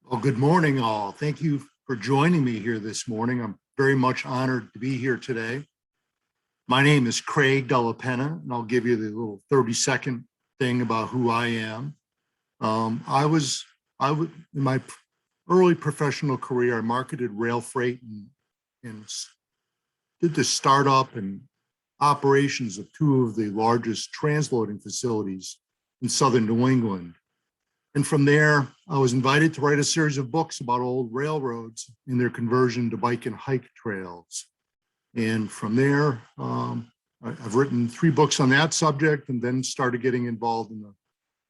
Well, good morning, all. Thank you for joining me here this morning. I'm very much honored to be here today. My name is Craig Della Penna, and I'll give you the little 30-second thing about who I am. In my early professional career, I marketed rail freight and did the startup and operations of two of the largest transloading facilities in southern New England. And from there, I was invited to write a series of books about old railroads and their conversion to bike and hike trails. And from there, I've written 3 books on that subject, and then started getting involved in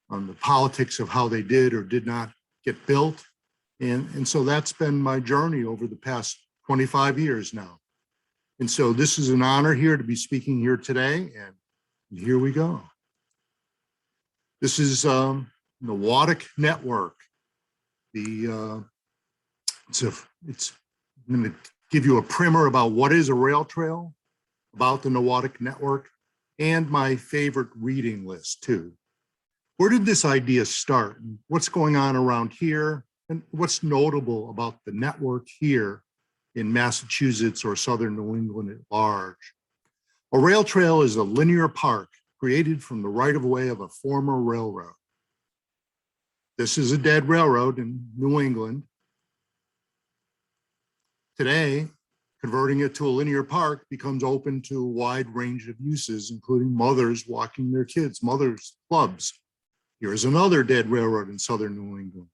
the politics of how they did or did not get built. And so that's been my journey over the past 25 years now. And so this is an honor here to be speaking here today, and here we go. This is Norwottuck network. I'm going to give you a primer about what is a rail trail, about the Norwottuck network, and my favorite reading list too. Where did this idea start? What's going on around here? And what's notable about the network here in Massachusetts or southern New England at large? A rail trail is a linear park created from the right-of-way of a former railroad. This is a dead railroad in New England. Today, converting it to a linear park becomes open to a wide range of uses, including mothers walking their kids, mothers' clubs. Here's another dead railroad in southern New England,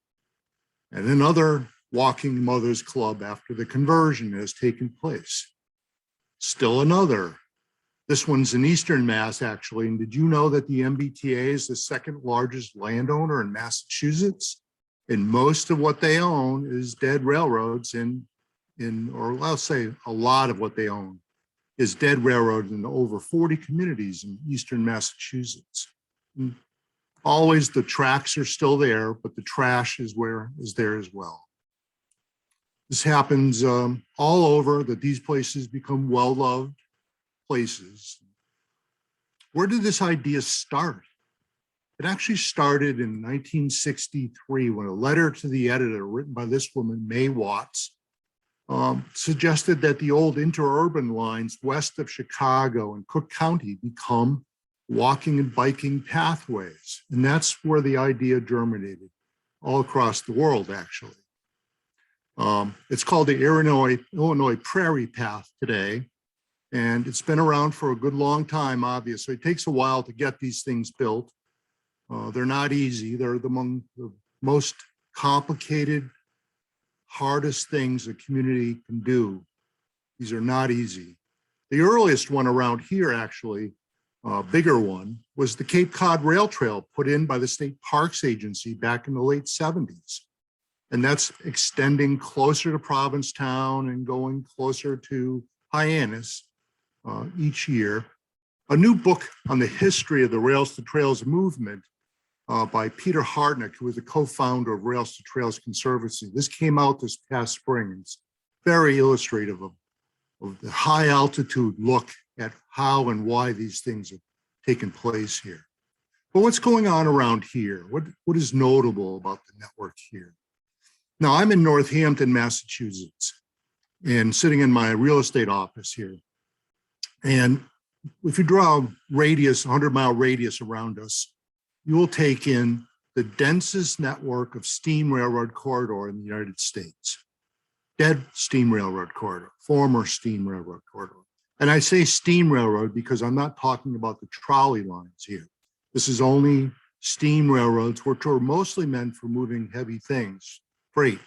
and another walking mothers' club after the conversion has taken place. Still another. This one's in Eastern Mass, actually. And did you know that the MBTA is the second largest landowner in Massachusetts? And most of what they own is dead railroads or I'll say a lot of what they own is dead railroads in over 40 communities in Eastern Massachusetts. And always the tracks are still there, but the trash is there as well. This happens all over, that these places become well-loved places. Where did this idea start? It actually started in 1963 when a letter to the editor written by this woman, May Watts, suggested that the old interurban lines west of Chicago and Cook County become walking and biking pathways. And that's where the idea germinated all across the world, actually. It's called the Illinois Prairie Path today. And it's been around for a good long time, obviously. It takes a while to get these things built. They're not easy. They're among the most complicated, hardest things a community can do. These are not easy. The earliest one around here, actually, bigger one, was the Cape Cod Rail Trail put in by the State Parks Agency back in the late 70s. And that's extending closer to Provincetown and going closer to Hyannis. Each year. A new book on the history of the Rails to Trails movement by Peter Hardnick, who was the co-founder of Rails to Trails Conservancy. This came out this past spring. It's very illustrative of the high altitude look at how and why these things have taken place here. But what's going on around here? What is notable about the network here? Now, I'm in Northampton, Massachusetts, and sitting in my real estate office here. And if you draw a radius, 100-mile radius around us, you will take in the densest network of steam railroad corridor in the United States. Dead steam railroad corridor, former steam railroad corridor. And I say steam railroad because I'm not talking about the trolley lines here. This is only steam railroads, which are mostly meant for moving heavy things, freight.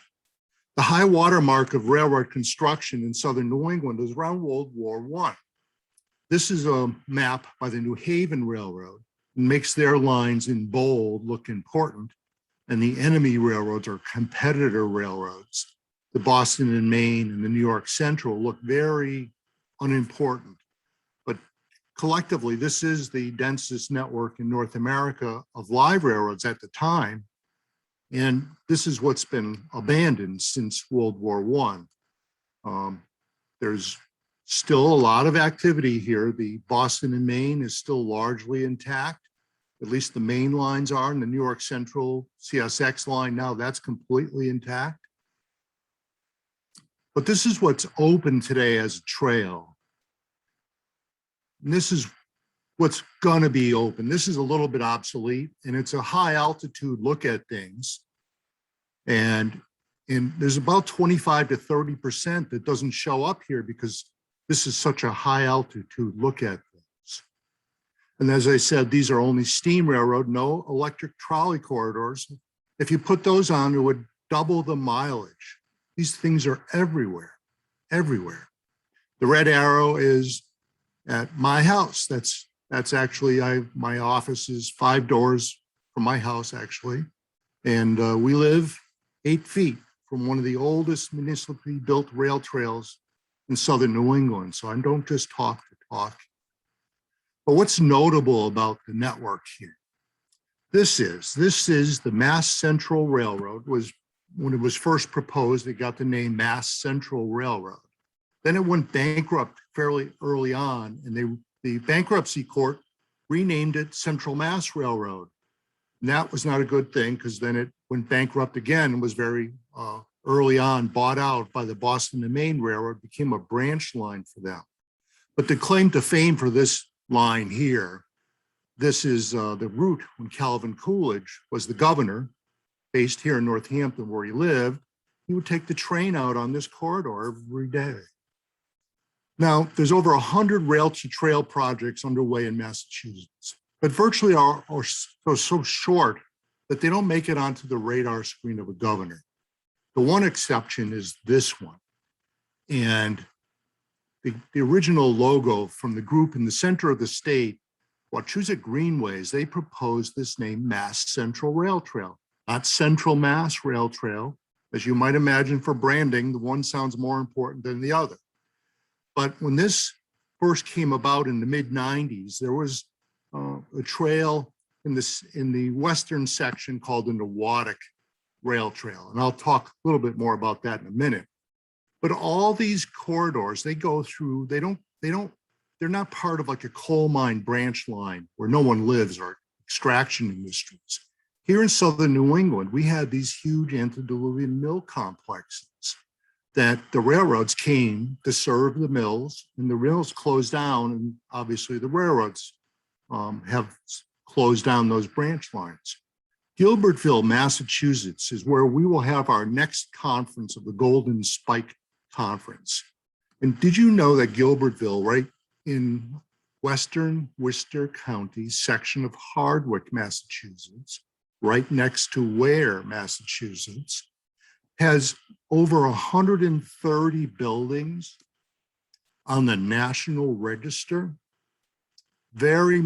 The high water mark of railroad construction in southern New England is around World War I. This is a map by the New Haven Railroad and makes their lines in bold look important. And the enemy railroads or competitor railroads, the Boston and Maine and the New York Central, look very unimportant. But collectively, this is the densest network in North America of live railroads at the time. And this is what's been abandoned since World War I. There's still a lot of activity here. The Boston and Maine is still largely intact. At least the main lines are, and the New York Central CSX line now, that's completely intact. But this is what's open today as a trail. And this is what's gonna be open. This is a little bit obsolete, and it's a high altitude look at things. And there's about 25 to 30% that doesn't show up here because this is such a high altitude look at things. And as I said, these are only steam railroad, no electric trolley corridors. If you put those on, it would double the mileage. These things are everywhere, everywhere. The red arrow is at my house. That's actually, my office is 5 doors from my house, actually. And we live 8 feet from one of the oldest municipally built rail trails in southern New England. So I don't just talk to talk. But what's notable about the network here? This is the Mass Central Railroad. When it was first proposed, it got the name Mass Central Railroad. Then it went bankrupt fairly early on, and the bankruptcy court renamed it Central Mass Railroad. And that was not a good thing because then it went bankrupt again and was very early on bought out by the Boston and Maine Railroad, became a branch line for them. But the claim to fame for this line here, this is the route when Calvin Coolidge was the governor, based here in Northampton where he lived. He would take the train out on this corridor every day. Now, there's over 100 rail to trail projects underway in Massachusetts, but virtually are so short that they don't make it onto the radar screen of a governor. The one exception is this one. And the original logo from the group in the center of the state, Wachusett Greenways, they proposed this name, Mass Central Rail Trail, not Central Mass Rail Trail. As you might imagine for branding, the one sounds more important than the other. But when this first came about in the mid-90s, there was a trail in the western section called the Norwottuck Rail Trail. And I'll talk a little bit more about that in a minute. But all these corridors, they go through, they're not part of like a coal mine branch line where no one lives or extraction industries. Here in southern New England, we had these huge antediluvian mill complexes that the railroads came to serve the mills, and the mills closed down, and obviously the railroads have closed down those branch lines. Gilbertville, Massachusetts is where we will have our next conference of the Golden Spike Conference. And did you know that Gilbertville, right in western Worcester County section of Hardwick, Massachusetts, right next to Ware, Massachusetts, has over 130 buildings on the National Register? Very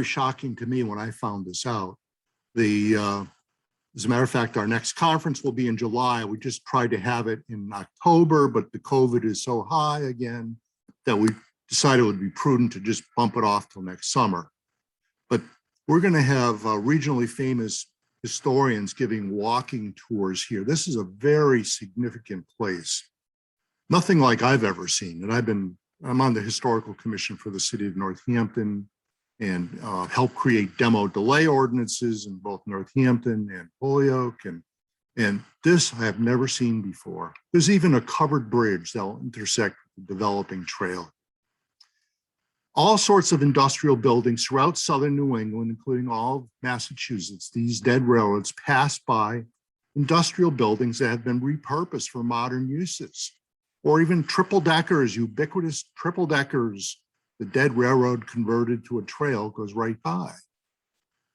shocking to me when I found this out. As a matter of fact, our next conference will be in July. We just tried to have it in October, but the COVID is so high again that we decided it would be prudent to just bump it off till next summer. But we're going to have regionally famous historians giving walking tours here. This is a very significant place. Nothing like I've ever seen. And I'm on the historical commission for the city of Northampton and help create demo delay ordinances in both Northampton and Holyoke. And this I have never seen before. There's even a covered bridge that will intersect with the developing trail. All sorts of industrial buildings throughout southern New England, including all of Massachusetts, these dead railroads pass by industrial buildings that have been repurposed for modern uses, or even triple deckers, ubiquitous triple deckers. The dead railroad converted to a trail goes right by.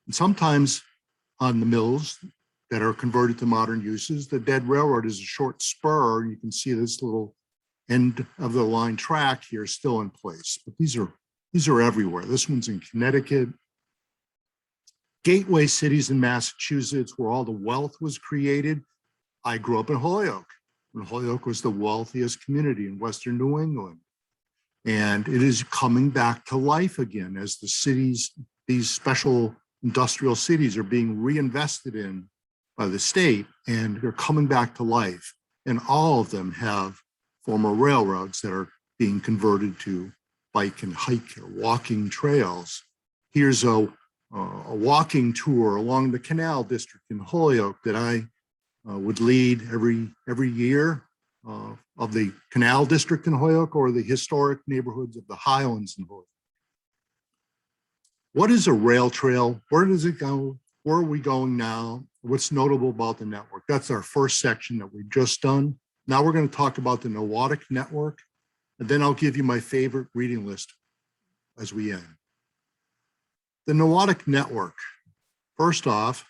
And sometimes on the mills that are converted to modern uses, the dead railroad is a short spur. You can see this little end of the line track here still in place, but these are everywhere. This one's in Connecticut. Gateway cities in Massachusetts where all the wealth was created. I grew up in Holyoke, and Holyoke was the wealthiest community in Western New England. And it is coming back to life again as the cities, these special industrial cities are being reinvested in by the state, and they're coming back to life. And all of them have former railroads that are being converted to bike and hike or walking trails. Here's a a walking tour along the Canal District in Holyoke that I would lead every year of the Canal District in Holyoke or the historic neighborhoods of the Highlands in Holyoke. What is a rail trail? Where does it go? Where are we going now? What's notable about the network? That's our first section that we've just done. Now we're going to talk about the Norwottuck network, and then I'll give you my favorite reading list as we end. The Norwottuck network. First off,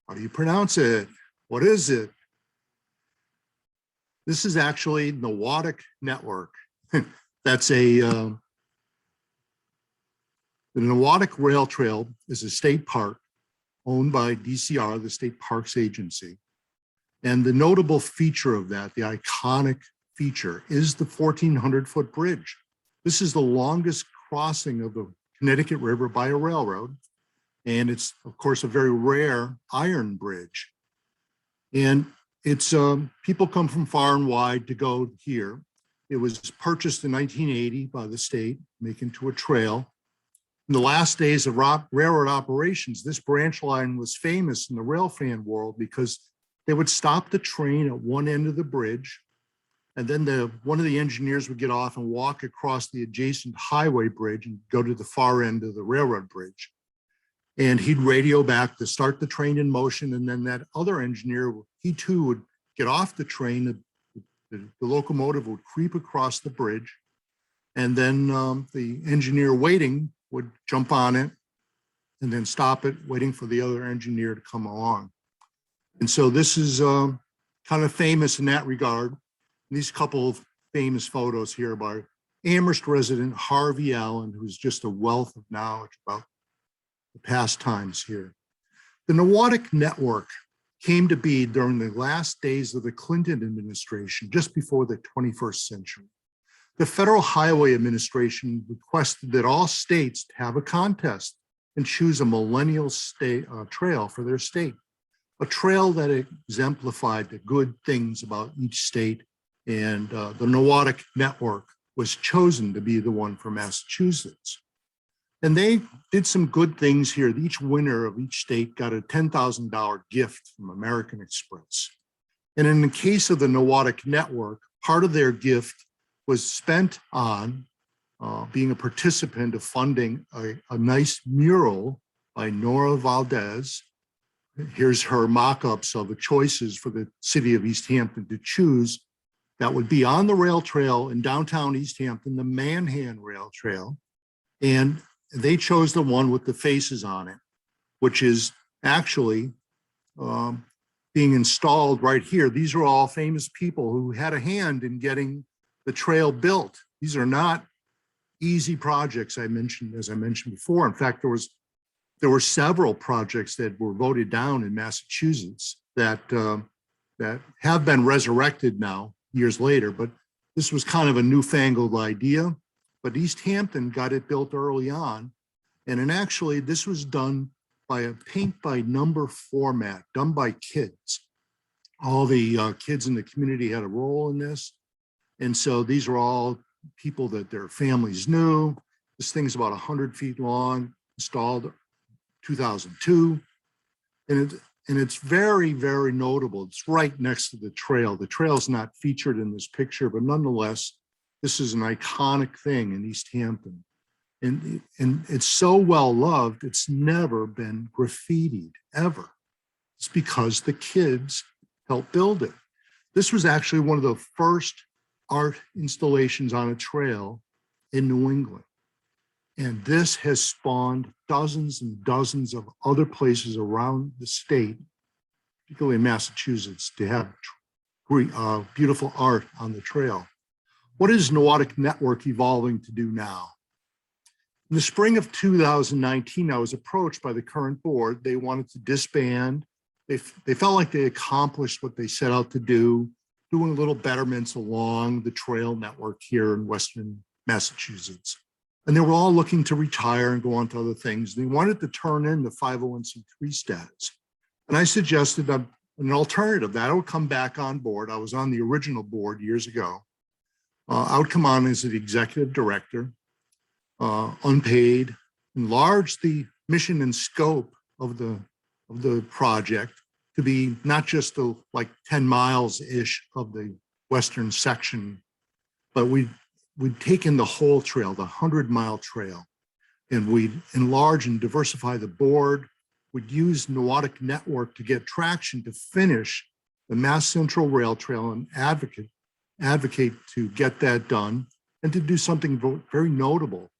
how do you pronounce it? What is it? This is actually Norwottuck network. That's the Norwottuck Rail Trail is a state park owned by DCR, the State Parks Agency. And the notable feature of that, the iconic feature, is the 1,400-foot bridge. This is the longest crossing of the Connecticut River by a railroad. And it's, of course, a very rare iron bridge. And it's people come from far and wide to go here. It was purchased in 1980 by the state, making to a trail. In the last days of railroad operations, this branch line was famous in the railfan world because they would stop the train at one end of the bridge, and then one of the engineers would get off and walk across the adjacent highway bridge and go to the far end of the railroad bridge. And he'd radio back to start the train in motion, and then that other engineer, he too would get off the train, the locomotive would creep across the bridge, and then the engineer waiting would jump on it and then stop it, waiting for the other engineer to come along. And so this is kind of famous in that regard. And these couple of famous photos here by Amherst resident Harvey Allen, who's just a wealth of knowledge about the past times here. The Norwottuck network came to be during the last days of the Clinton administration, just before the 21st century. The Federal Highway Administration requested that all states have a contest and choose a millennial state trail for their state, a trail that exemplified the good things about each state. And the Norwottuck network was chosen to be the one for Massachusetts. And they did some good things here. Each winner of each state got a $10,000 gift from American Express. And in the case of the Norwottuck network, part of their gift was spent on being a participant of funding a nice mural by Nora Valdez. Here's her mock-ups of the choices for the city of East Hampton to choose that would be on the rail trail in downtown East Hampton, the Manhan Rail Trail. And they chose the one with the faces on it, which is actually being installed right here. These are all famous people who had a hand in getting the trail built. These are not easy projects, as I mentioned before. In fact, there were several projects that were voted down in Massachusetts that have been resurrected now years later, but this was kind of a newfangled idea. But East Hampton got it built early on. And actually, this was done by a paint by number format, done by kids. All the kids in the community had a role in this. And so these are all people that their families knew. This thing's about 100 feet long, installed 2002. And it's very, very notable. It's right next to the trail. The trail is not featured in this picture, but nonetheless, this is an iconic thing in East Hampton. And it's so well loved, it's never been graffitied, ever. It's because the kids helped build it. This was actually one of the first art installations on a trail in New England. And this has spawned dozens and dozens of other places around the state, particularly in Massachusetts, to have beautiful art on the trail. What is Norwottuck Network evolving to do now? In the spring of 2019, I was approached by the current board. They wanted to disband. They felt like they accomplished what they set out to do, doing little betterments along the trail network here in Western Massachusetts. And they were all looking to retire and go on to other things. They wanted to turn in the 501c3 status. And I suggested an alternative that I would come back on board. I was on the original board years ago. I would come on as the executive director, unpaid, enlarge the mission and scope of the project to be not just like 10 miles-ish of the western section, but we'd taken the whole trail, the 100-mile trail, and we'd enlarge and diversify the board. We'd use Norwottuck network to get traction to finish the Mass Central Rail Trail and advocate to get that done and to do something very notable.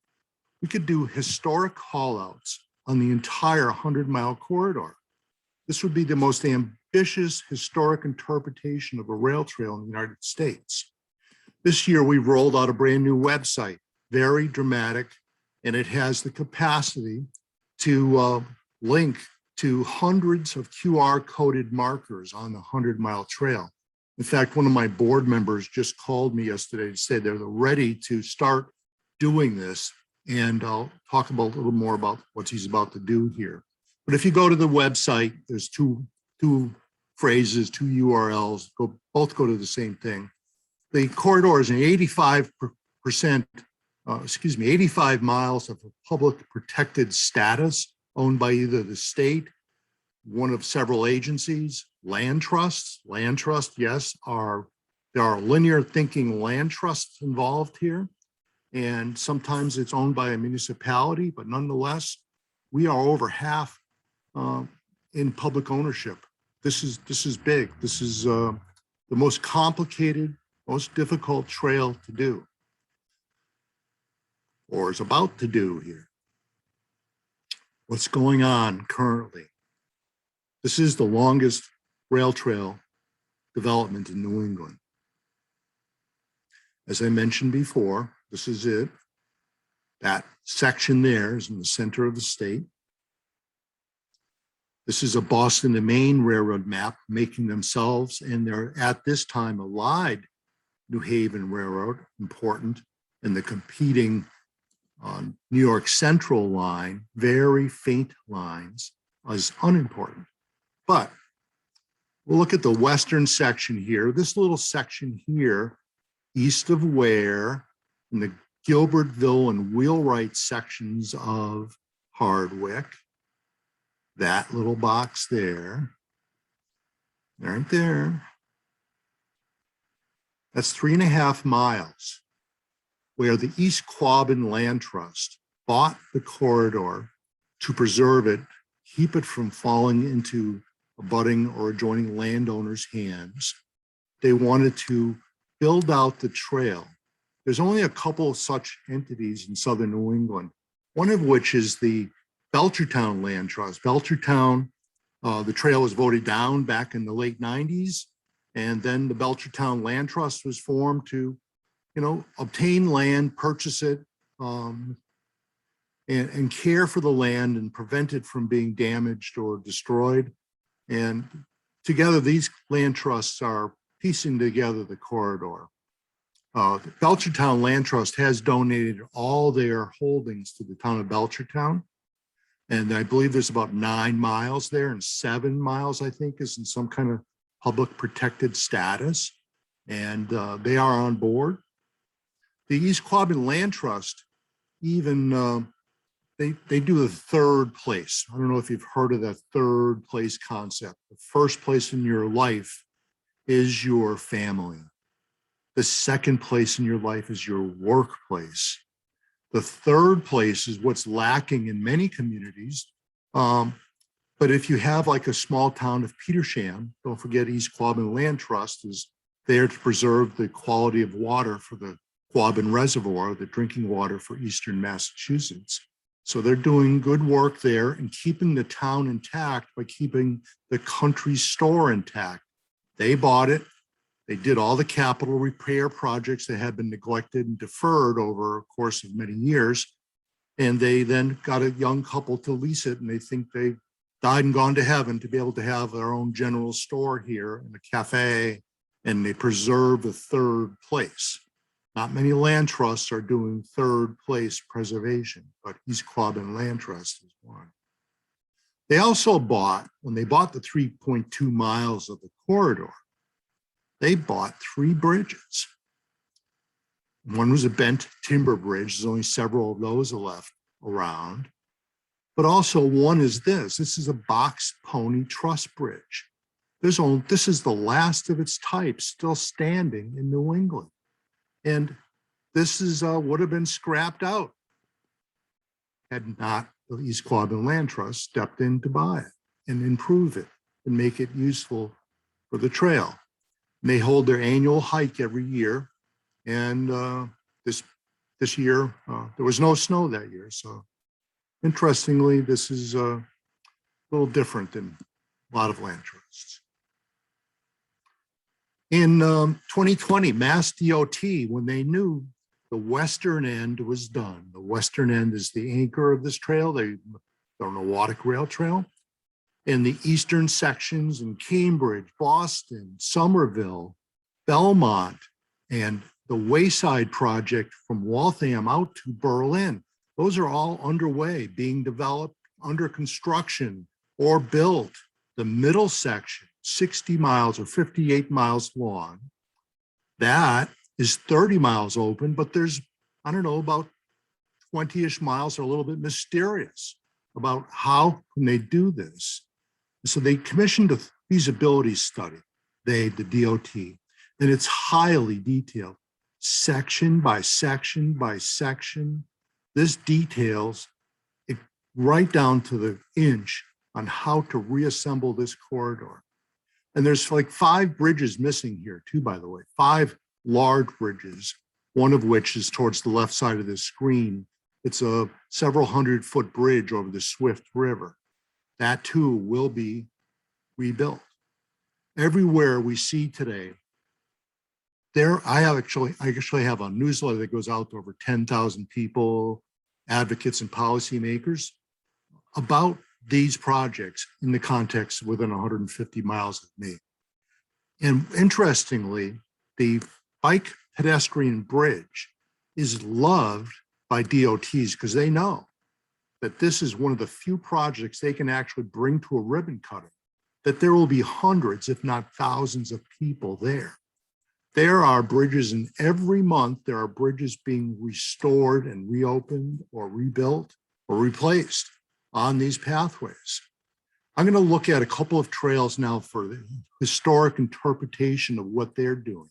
We could do historic haulouts on the entire 100-mile corridor. This would be the most ambitious historic interpretation of a rail trail in the United States. This year, we rolled out a brand new website, very dramatic, and it has the capacity to link to hundreds of QR-coded markers on the 100-mile trail. In fact, one of my board members just called me yesterday to say they're ready to start doing this, and I'll talk a little more about what he's about to do here. But if you go to the website, there's two phrases, two URLs, both go to the same thing. The corridor is an 85 miles of public protected status owned by either the state, one of several agencies, land trusts. Land trusts, yes, there are linear thinking land trusts involved here. And sometimes it's owned by a municipality, but nonetheless, we are over half in public ownership. This is big. This is the most complicated, most difficult trail to do, or is about to do here. What's going on currently? This is the longest rail trail development in New England. As I mentioned before, this is it. That section there is in the center of the state. This is a Boston to Maine railroad map, making themselves and their, at this time, allied New Haven Railroad important, and the competing New York Central line, very faint lines, is unimportant. But we'll look at the western section here. This little section here, east of Ware, in the Gilbertville and Wheelwright sections of Hardwick, that little box there, right there, that's 3.5 miles, where the East Quabbin Land Trust bought the corridor to preserve it, keep it from falling into abutting or adjoining landowners' hands. They wanted to build out the trail. There's only a couple of such entities in southern New England, one of which is the Belchertown Land Trust. Belchertown, the trail was voted down back in the late 90s, and then the Belchertown Land Trust was formed to, obtain land, purchase it, and care for the land and prevent it from being damaged or destroyed. And together, these land trusts are piecing together the corridor. The Belchertown Land Trust has donated all their holdings to the town of Belchertown. And I believe there's about 9 miles there, and 7 miles, I think, is in some kind of public protected status. And they are on board. The East Quabbin Land Trust, even they do the third place. I don't know if you've heard of that third place concept. The first place in your life is your family. The second place in your life is your workplace. The third place is what's lacking in many communities. But if you have like a small town of Petersham, don't forget East Quabbin Land Trust is there to preserve the quality of water for the Quabbin Reservoir, the drinking water for Eastern Massachusetts. So they're doing good work there and keeping the town intact by keeping the country store intact. They bought it. They did all the capital repair projects that had been neglected and deferred over a course of many years. And they then got a young couple to lease it, and they think they died and gone to heaven to be able to have their own general store here and a cafe, and they preserve the third place. Not many land trusts are doing third place preservation, but East Quabbin Land Trust is one. They also bought, when they bought the 3.2 miles of the corridor, they bought 3 bridges. One was a bent timber bridge. There's only several of those left around. But also one is this. This is a box pony truss bridge. This is the last of its type still standing in New England. And this is would have been scrapped out had not the East Quabbin Land Trust stepped in to buy it and improve it and make it useful for the trail. And they hold their annual hike every year. And this year, there was no snow that year. So interestingly, this is a little different than a lot of land trusts. In 2020, Mass DOT, when they knew the western end was done, the western end is the anchor of this trail, the Norwottuck Rail Trail, and the eastern sections in Cambridge, Boston, Somerville, Belmont, and the Wayside project from Waltham out to Berlin. Those are all underway, being developed, under construction, or built. The middle section, 60 miles or 58 miles long, that is 30 miles open, but there's, I don't know, about 20-ish miles are a little bit mysterious about how can they do this. So they commissioned a feasibility study, the DOT, and it's highly detailed, section by section by section. This details it right down to the inch on how to reassemble this corridor. And there's like 5 bridges missing here too, by the way, 5 large bridges, one of which is towards the left side of this screen. It's a several 100-foot bridge over the Swift River. That too will be rebuilt. Everywhere we see today, I actually have a newsletter that goes out to over 10,000 people, advocates and policymakers about these projects in the context within 150 miles of me. And interestingly, the bike pedestrian bridge is loved by DOTs because they know that this is one of the few projects they can actually bring to a ribbon cutting, that there will be hundreds, if not thousands of people there. There are bridges, and every month there are bridges being restored and reopened or rebuilt or replaced on these pathways. I'm going to look at a couple of trails now for the historic interpretation of what they're doing.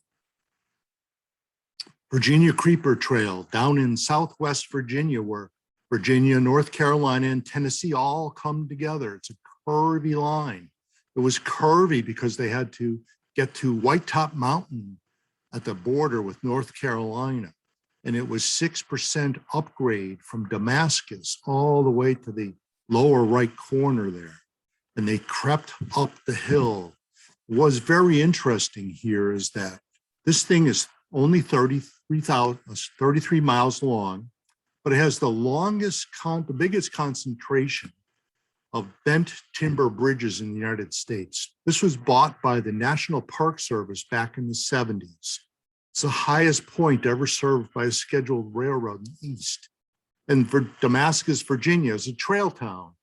Virginia Creeper Trail down in Southwest Virginia, where Virginia, North Carolina, and Tennessee all come together. It's a curvy line. It was curvy because they had to get to White Top Mountain at the border with North Carolina. And it was 6% upgrade from Damascus all the way to the lower right corner there. And they crept up the hill. What's very interesting here is that this thing is only 33 miles long, but it has the biggest concentration of bent timber bridges in the United States. This was bought by the National Park Service back in the 70s. It's the highest point ever served by a scheduled railroad in the East. And for Damascus, Virginia is a trail town.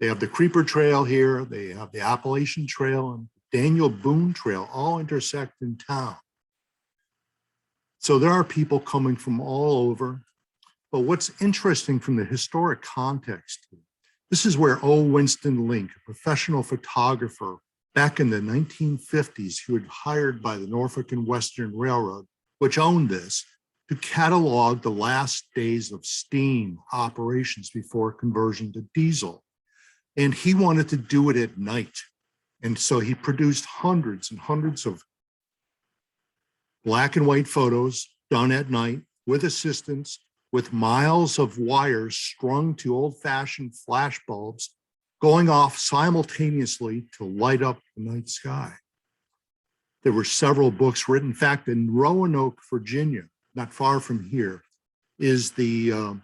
They have the Creeper Trail here, they have the Appalachian Trail and Daniel Boone Trail, all intersect in town. So there are people coming from all over. But what's interesting from the historic context, this is where O. Winston Link, a professional photographer back in the 1950s, who had hired by the Norfolk and Western Railroad, which owned this, to catalog the last days of steam operations before conversion to diesel. And he wanted to do it at night. And so he produced hundreds and hundreds of black and white photos done at night with assistants, with miles of wires strung to old-fashioned flash bulbs going off simultaneously to light up the night sky. There were several books written. In fact, in Roanoke, Virginia, not far from here, is a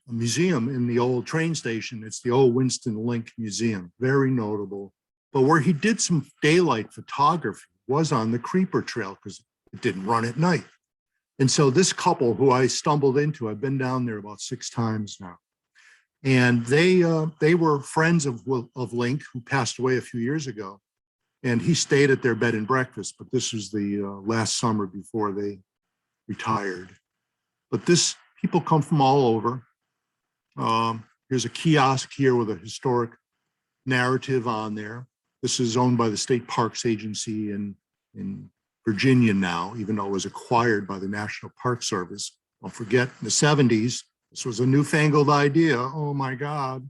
museum in the old train station. It's the old Winston Link Museum, very notable. But where he did some daylight photography was on the Creeper Trail because it didn't run at night. And so this couple who I stumbled into, I've been down there about 6 times now. And they were friends of Link, who passed away a few years ago. And he stayed at their bed and breakfast, but this was the last summer before they retired. But people come from all over. Here's a kiosk here with a historic narrative on there. This is owned by the State Parks Agency in Virginia now, even though it was acquired by the National Park Service. Don't forget, in the 70s, this was a newfangled idea. Oh my God,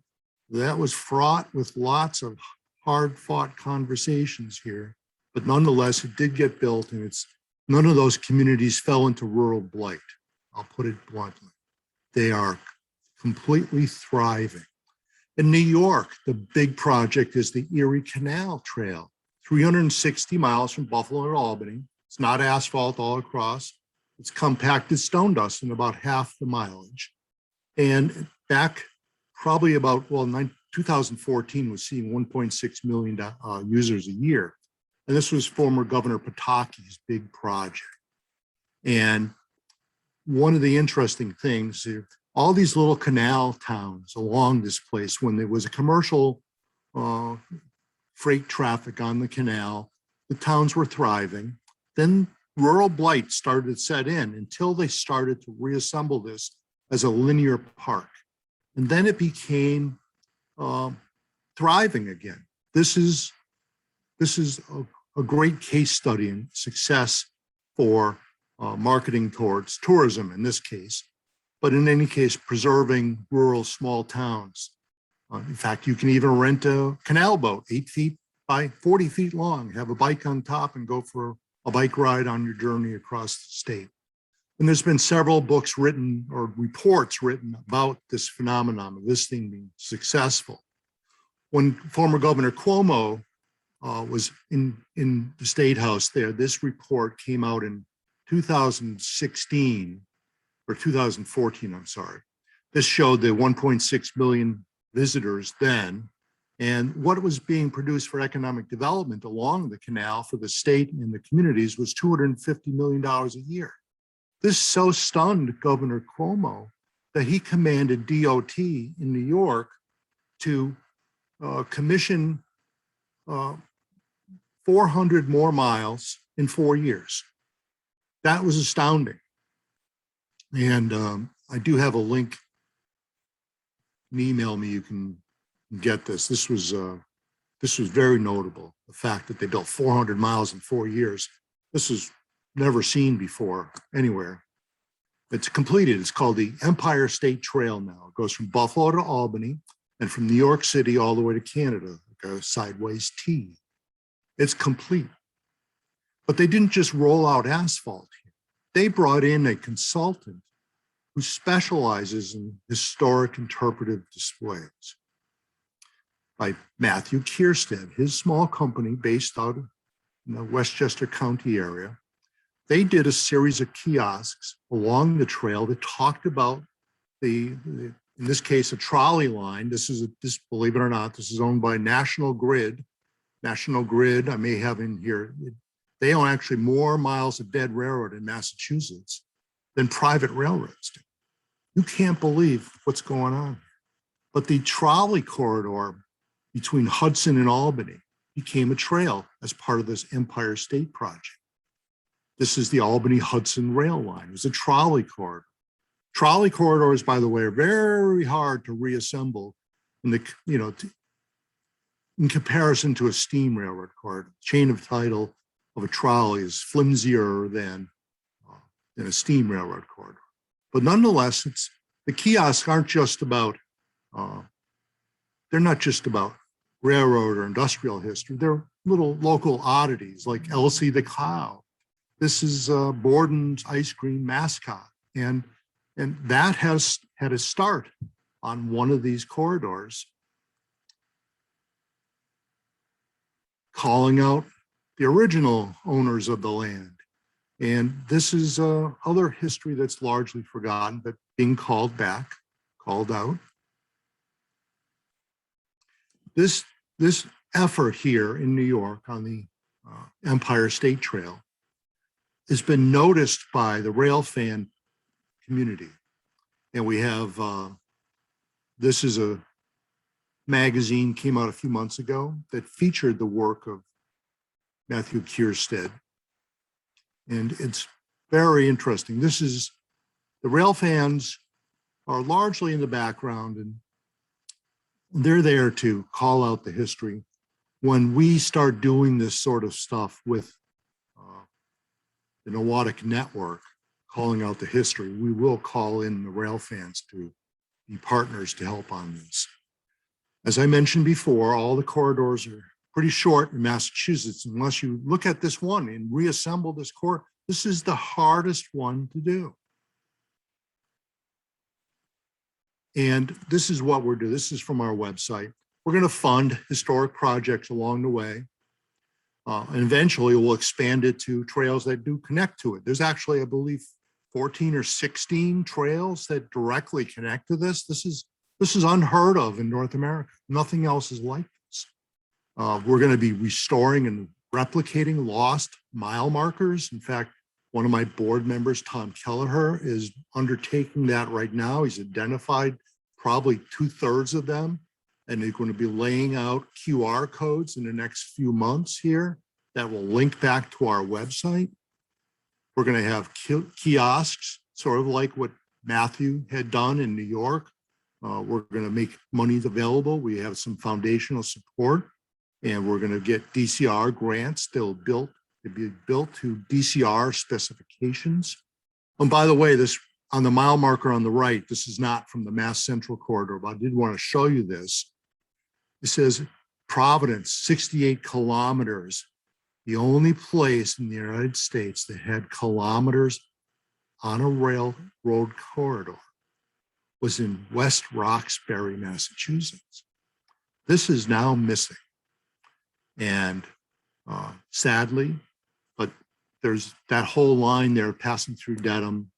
that was fraught with lots of hard-fought conversations here. But nonetheless, it did get built, and none of those communities fell into rural blight. I'll put it bluntly. They are completely thriving. In New York, the big project is the Erie Canal Trail, 360 miles from Buffalo to Albany. It's not asphalt all across. It's compacted stone dust in about half the mileage. And back probably about, 2014 was seeing 1.6 million users a year. And this was former Governor Pataki's big project. And one of the interesting things, all these little canal towns along this place, when there was a commercial freight traffic on the canal, the towns were thriving. Then rural blight started to set in until they started to reassemble this as a linear park. And then it became thriving again. This is a great case study in success for marketing towards tourism in this case, but in any case, preserving rural small towns. In fact, you can even rent a canal boat 8 feet by 40 feet long, have a bike on top and go for a bike ride on your journey across the state. And there's been several books written or reports written about this phenomenon of this thing being successful. When former Governor Cuomo was in the State House there, this report came out in 2016 or 2014, I'm sorry. This showed the 1.6 million visitors then, and what was being produced for economic development along the canal for the state and the communities was $250 million a year. This so stunned Governor Cuomo that he commanded DOT in New York to commission 400 more miles in 4 years. That was astounding. And I do have a link. You can email me, you can get this. This was very notable. The fact that they built 400 miles in 4 years. This is never seen before anywhere. It's completed. It's called the Empire State Trail now. It goes from Buffalo to Albany and from New York City all the way to Canada, like a sideways T. It's complete. But they didn't just roll out asphalt here. They brought in a consultant who specializes in historic interpretive displays by Matthew Kierstead, his small company based out in the Westchester County area. They did a series of kiosks along the trail that talked about in this case, a trolley line. This, believe it or not, this is owned by National Grid. National Grid, I may have in here, they own actually more miles of dead railroad in Massachusetts than private railroads do. You can't believe what's going on. But the trolley corridor between Hudson and Albany became a trail as part of this Empire State project. This is the Albany-Hudson rail line. It was a trolley corridor. Trolley corridors, by the way, are very hard to reassemble in comparison to a steam railroad corridor. Chain of title of a trolley is flimsier than a steam railroad corridor. But nonetheless, the kiosks aren't just about, they're not just about railroad or industrial history. They're little local oddities like Elsie the Cow. This is Borden's ice cream mascot. And that has had a start on one of these corridors, calling out the original owners of the land. And this is other history that's largely forgotten, but being called back, called out. This effort here in New York on the Empire State Trail has been noticed by the railfan community. And we have, this is a magazine came out a few months ago that featured the work of Matthew Kierstead. And it's very interesting. The railfans are largely in the background, and they're there to call out the history. When we start doing this sort of stuff with the Norwottuck network, calling out the history, we will call in the rail fans to be partners to help on this. As I mentioned before, all the corridors are pretty short in Massachusetts. Unless you look at this one and reassemble this corridor, this is the hardest one to do. And this is what we're doing. This is from our website. We're going to fund historic projects along the way. And eventually we'll expand it to trails that do connect to it. There's actually, I believe, 14 or 16 trails that directly connect to this. This is unheard of in North America. Nothing else is like this. We're going to be restoring and replicating lost mile markers. In fact, one of my board members, Tom Kelleher, is undertaking that right now. He's identified probably 2/3 of them, and they're going to be laying out QR codes in the next few months here that will link back to our website. We're going to have kiosks, sort of like what Matthew had done in New York. We're going to make money available. We have some foundational support, and we're going to get DCR grants. They'll be built to DCR specifications. And by the way, this on the mile marker on the right, this is not from the Mass Central corridor, but I did want to show you this. It says Providence, 68 kilometers. The only place in the United States that had kilometers on a railroad corridor was in West Roxbury, Massachusetts. This is now missing. And sadly, but there's that whole line there passing through Dedham,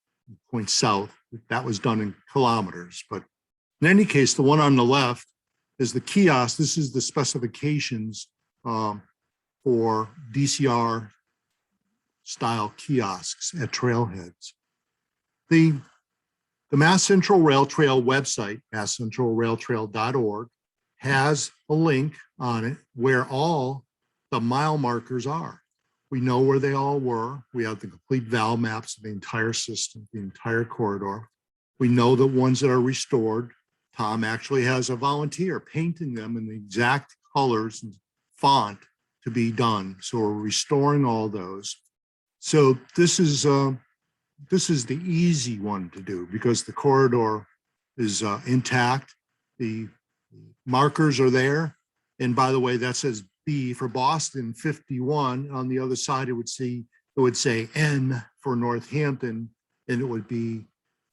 point south, that was done in kilometers. But in any case, the one on the left is the kiosk. This is the specifications for DCR style kiosks at trailheads. The Mass Central Rail Trail website, masscentralrailtrail.org, has a link on it where all the mile markers are. We know where they all were. We have the complete val maps of the entire system, the entire corridor. We know the ones that are restored. Tom actually has a volunteer painting them in the exact colors and font to be done. So we're restoring all those. So this is the easy one to do because the corridor is intact. The markers are there. And by the way, that says B for Boston, 51. On the other side, it would say N for Northampton, and it would be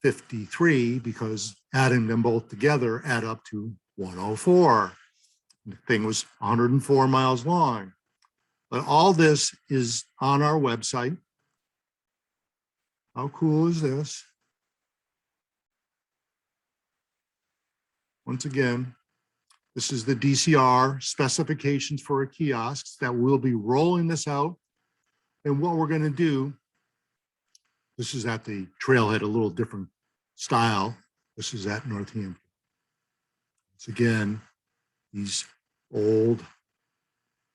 53 because adding them both together add up to 104. The thing was 104 miles long. But all this is on our website. How cool is this? Once again, this is the DCR specifications for a kiosks that we'll be rolling this out. And what we're going to do, this is at the trailhead, a little different style. This is at Northampton. It's again, these old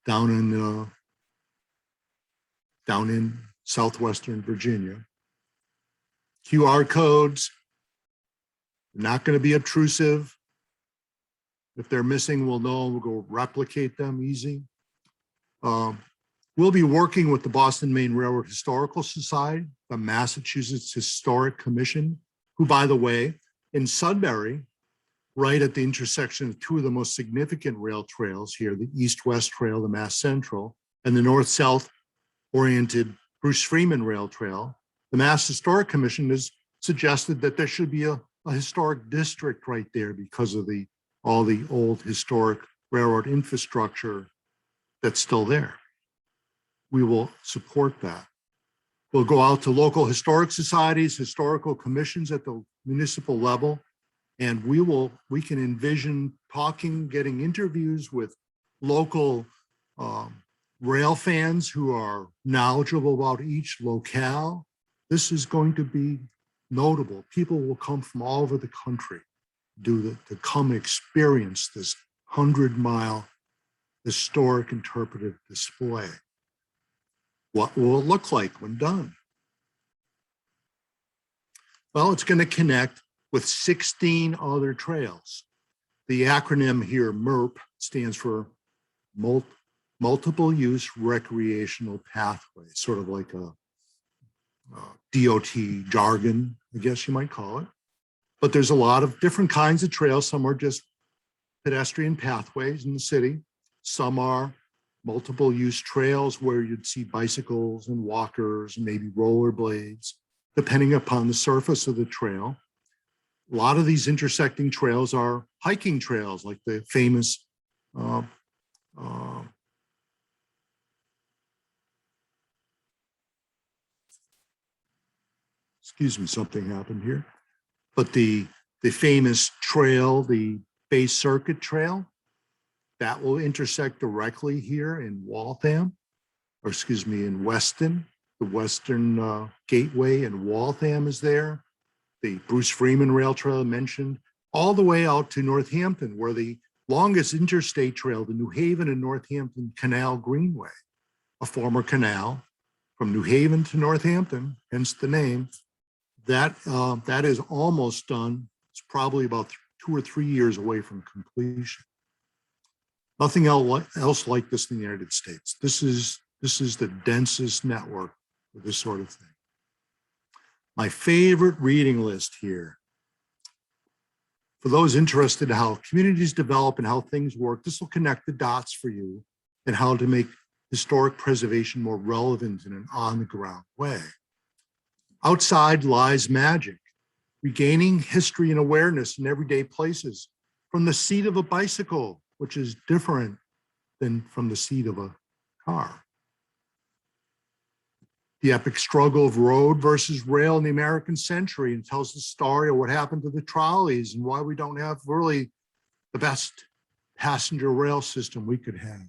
down in southwestern Virginia. QR codes, not going to be obtrusive. If they're missing, we'll know, we'll go replicate them easy. We'll be working with the Boston Maine Railroad Historical Society, the Massachusetts Historic Commission, who, by the way, in Sudbury, right at the intersection of two of the most significant rail trails here, the East-West Trail, the Mass Central, and the North-South oriented Bruce Freeman Rail Trail, the Mass Historic Commission has suggested that there should be a historic district right there because of all the old historic railroad infrastructure that's still there. We will support that. We'll go out to local historic societies, historical commissions at the municipal level, and we can envision getting interviews with local rail fans who are knowledgeable about each locale. This is going to be notable. People will come from all over the country to come experience this 100-mile historic interpretive display. What will it look like when done? Well, it's going to connect with 16 other trails. The acronym here, MRP, stands for Multiple Use Recreational Pathway, sort of like a DOT jargon, I guess you might call it. But there's a lot of different kinds of trails. Some are just pedestrian pathways in the city. Some are multiple use trails where you'd see bicycles and walkers and maybe rollerblades, depending upon the surface of the trail. A lot of these intersecting trails are hiking trails, like the famous excuse me, something happened here. But the famous trail, the Bay Circuit Trail, that will intersect directly here in Waltham, or excuse me, in Weston. The Western Gateway in Waltham is there. The Bruce Freeman Rail Trail mentioned, all the way out to Northampton, where the longest interstate trail, the New Haven and Northampton Canal Greenway, a former canal from New Haven to Northampton, hence the name, that is almost done. It's probably about 2 or 3 years away from completion. Nothing else like this in the United States. This is the densest network for this sort of thing. My favorite reading list here. For those interested in how communities develop and how things work, this will connect the dots for you and how to make historic preservation more relevant in an on-the-ground way. Outside lies magic, regaining history and awareness in everyday places from the seat of a bicycle, which is different than from the seat of a car. The epic struggle of road versus rail in the American century, and tells the story of what happened to the trolleys and why we don't have really the best passenger rail system we could have.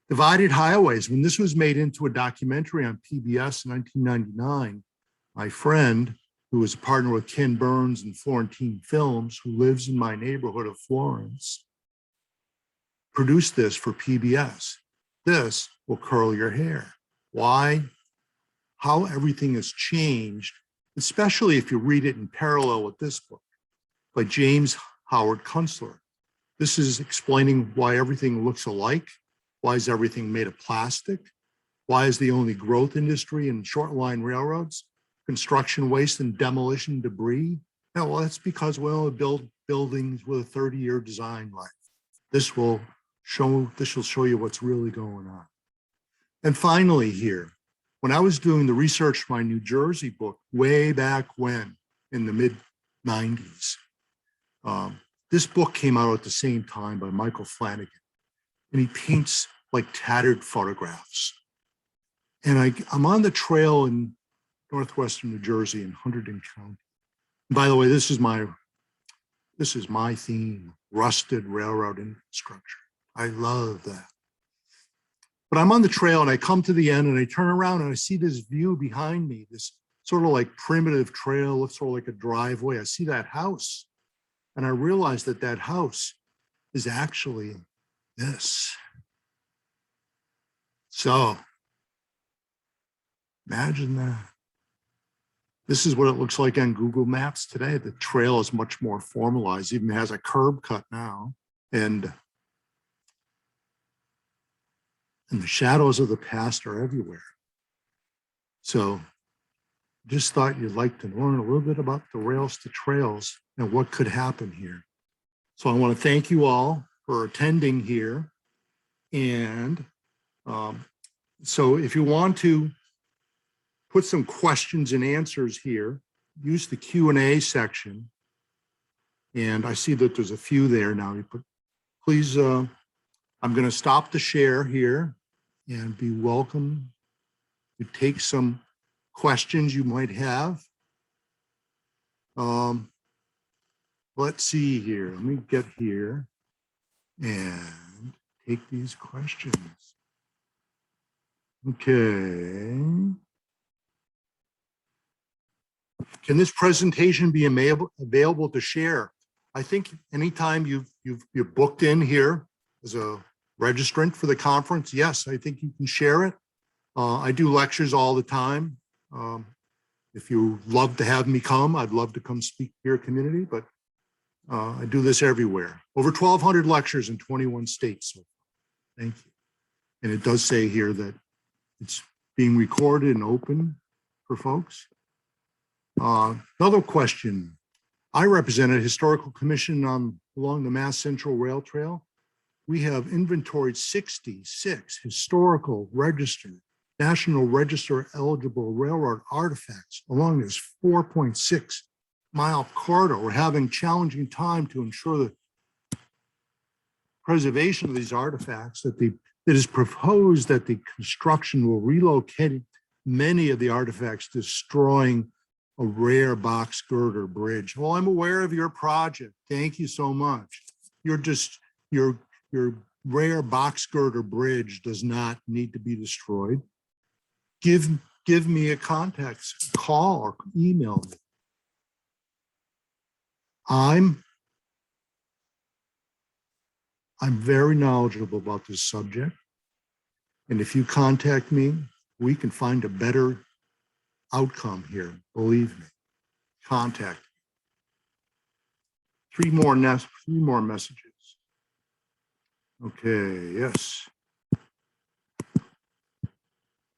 Divided highways. When this was made into a documentary on PBS in 1999, my friend, who was a partner with Ken Burns and Florentine Films, who lives in my neighborhood of Florence, produced this for PBS. This will curl your hair. Why? How everything has changed, especially if you read it in parallel with this book by James Howard Kunstler. This is explaining why everything looks alike. Why is everything made of plastic? Why is the only growth industry in short line railroads construction waste and demolition debris? No, well, that's because we only build buildings with a 30-year design life. This will show you what's really going on. And finally here, when I was doing the research for my New Jersey book way back when, in the mid-90s, this book came out at the same time by Michael Flanagan, and he paints like tattered photographs. And I'm on the trail in northwestern New Jersey in Hunterdon County. And by the way, this is my theme, rusted railroad infrastructure. I love that. But I'm on the trail and I come to the end and I turn around and I see this view behind me, this sort of like primitive trail, looks sort of like a driveway. I see that house and I realize that that house is actually this. So imagine that. This is what it looks like on Google Maps today. The trail is much more formalized, even has a curb cut now. And the shadows of the past are everywhere. So just thought you'd like to learn a little bit about the rails to trails and what could happen here. So I want to thank you all for attending here. And so if you want to put some questions and answers here, use the Q&A section. And I see that there's a few there now. Please, I'm going to stop the share here and be welcome to take some questions you might have. Let's see here. Let me get here and take these questions. Okay. Can this presentation be available to share? I think anytime you've booked in here as a registrant for the conference, yes, I think you can share it. I do lectures all the time. If you love to have me come, I'd love to come speak to your community, but I do this everywhere. Over 1,200 lectures in 21 states. So thank you. And it does say here that it's being recorded and open for folks. Another question. I represent a historical commission along the Mass Central Rail Trail. We have inventoried 66 historical registered, National Register eligible railroad artifacts along this 4.6-mile corridor. We're having challenging time to ensure the preservation of these artifacts. That it is proposed that the construction will relocate many of the artifacts, destroying a rare box girder bridge. Well, I'm aware of your project. Thank you so much. Your rare box girder bridge does not need to be destroyed. Give me a contact, call or email me. I'm very knowledgeable about this subject. And if you contact me, we can find a better outcome here. Believe me, contact me. Three more messages. Okay, yes.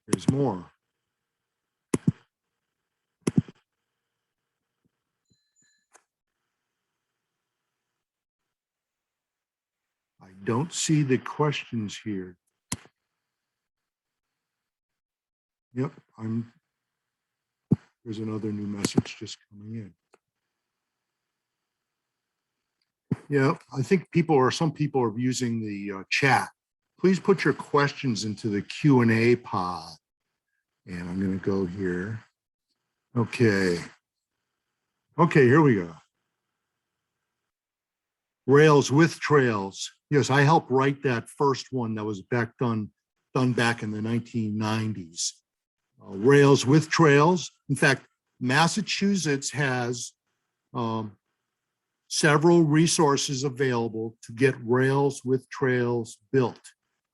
There's more. I don't see the questions here. Yep, there's another new message just coming in. Yeah, I think some people are using the chat. Please put your questions into the Q&A pod. And I'm going to go here. Okay, here we go. Rails with trails. Yes, I helped write that first one that was done back in the 1990s. Rails with trails. In fact, Massachusetts has several resources available to get rails with trails built.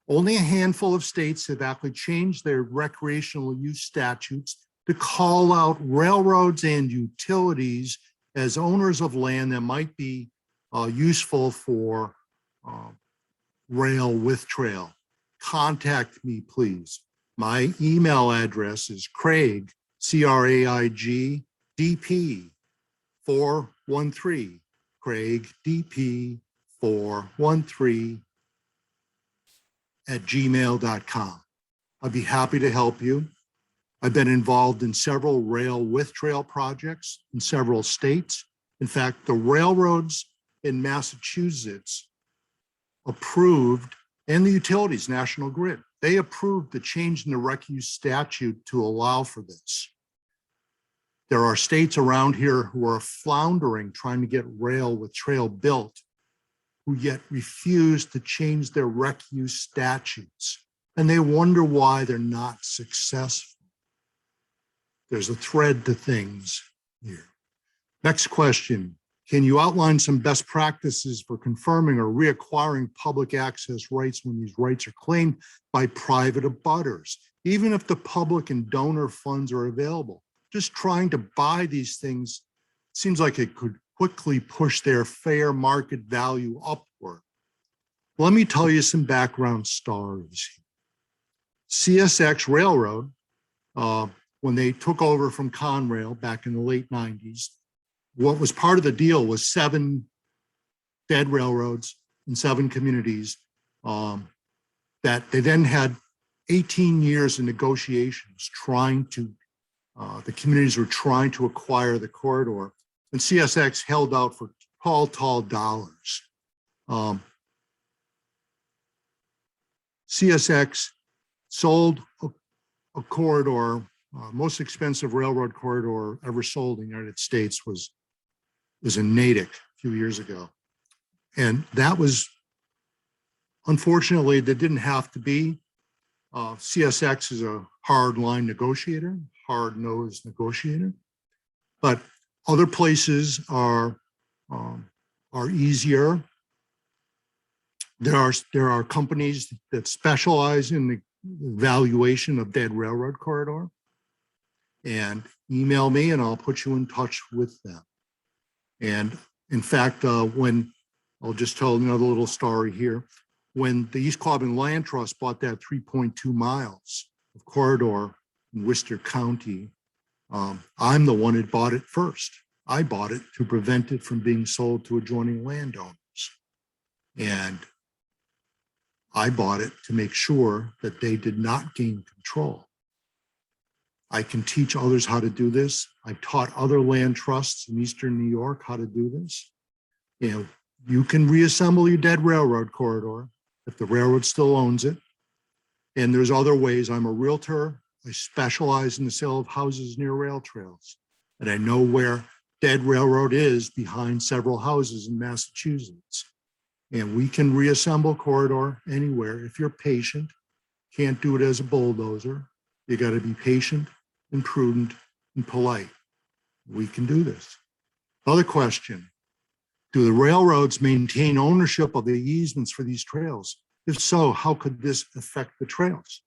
Only a handful of states have actually changed their recreational use statutes to call out railroads and utilities as owners of land that might be useful for rail with trail. Contact me, please. My email address is Craig, C-R-A-I-G, DP 413, Craig, DP 413 @gmail.com. I'd be happy to help you. I've been involved in several rail with trail projects in several states. In fact, the railroads in Massachusetts approved, and the utilities, National Grid, they approved the change in the rec use statute to allow for this. There are states around here who are floundering trying to get rail with trail built, who yet refuse to change their rec use statutes. And they wonder why they're not successful. There's a thread to things here. Next question. Can you outline some best practices for confirming or reacquiring public access rights when these rights are claimed by private abutters, even if the public and donor funds are available? Just trying to buy these things seems like it could quickly push their fair market value upward. Let me tell you some background stories. CSX Railroad, when they took over from Conrail back in the late 90s, what was part of the deal was 7 dead railroads in 7 communities that they then had 18 years of negotiations trying to, the communities were trying to acquire the corridor, and CSX held out for tall dollars. CSX sold a corridor, most expensive railroad corridor ever sold in the United States was in Natick a few years ago. And that was, unfortunately, that didn't have to be. CSX is a hard-line negotiator, hard-nosed negotiator, but other places are easier. There are companies that specialize in the valuation of dead railroad corridor, and email me and I'll put you in touch with them. And In fact, when, I'll just tell another little story here. When the East Quabbin Land Trust bought that 3.2 miles of corridor in Worcester County, I'm the one that bought it first. I bought it to prevent it from being sold to adjoining landowners. And I bought it to make sure that they did not gain control. I can teach others how to do this. I've taught other land trusts in Eastern New York how to do this. You know, you can reassemble your dead railroad corridor if the railroad still owns it. And there's other ways. I'm a realtor. I specialize in the sale of houses near rail trails. And I know where dead railroad is behind several houses in Massachusetts. And we can reassemble corridor anywhere if you're patient. Can't do it as a bulldozer. You got to be patient and prudent and polite. We can do this. Other question. Do the railroads maintain ownership of the easements for these trails? If so, how could this affect the trails?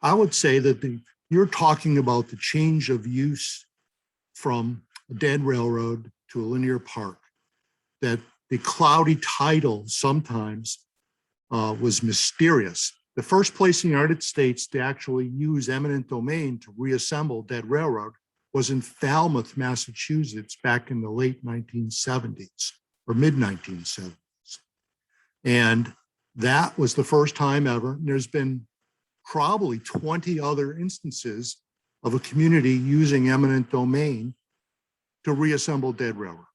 I would say that you're talking about the change of use from a dead railroad to a linear park, that the cloudy title sometimes was mysterious. The first place in the United States to actually use eminent domain to reassemble dead railroad was in Falmouth, Massachusetts, back in the late 1970s or mid 1970s. And that was the first time ever. And there's been probably 20 other instances of a community using eminent domain to reassemble dead railroad.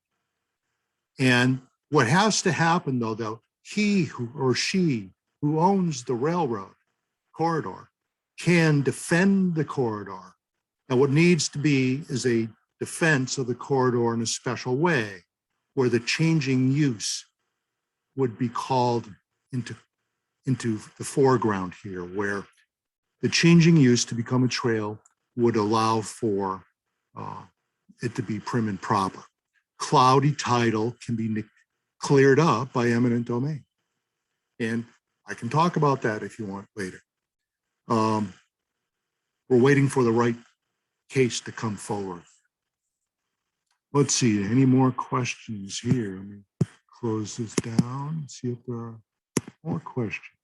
And what has to happen though, he or she who owns the railroad corridor can defend the corridor. And what needs to be is a defense of the corridor in a special way, where the changing use would be called into the foreground here, where the changing use to become a trail would allow for it to be prim and proper. Cloudy title can be cleared up by eminent domain. And I can talk about that if you want later. We're waiting for the right case to come forward. Let's see, any more questions here? Let me close this down, see if there are more questions.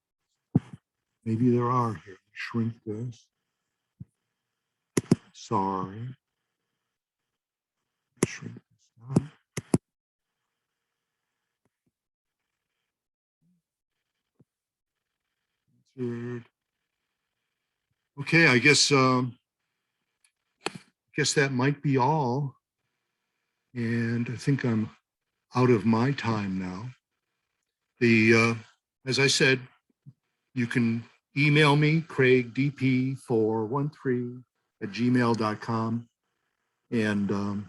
Maybe there are here. Shrink this. Sorry. Shrink this down. Okay, I guess that might be all. And I think I'm out of my time now. As I said, you can email me, craigdp413@gmail.com, and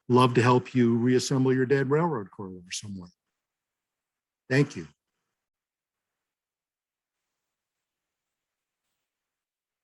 love to help you reassemble your dead railroad corridor somewhere. Thank you.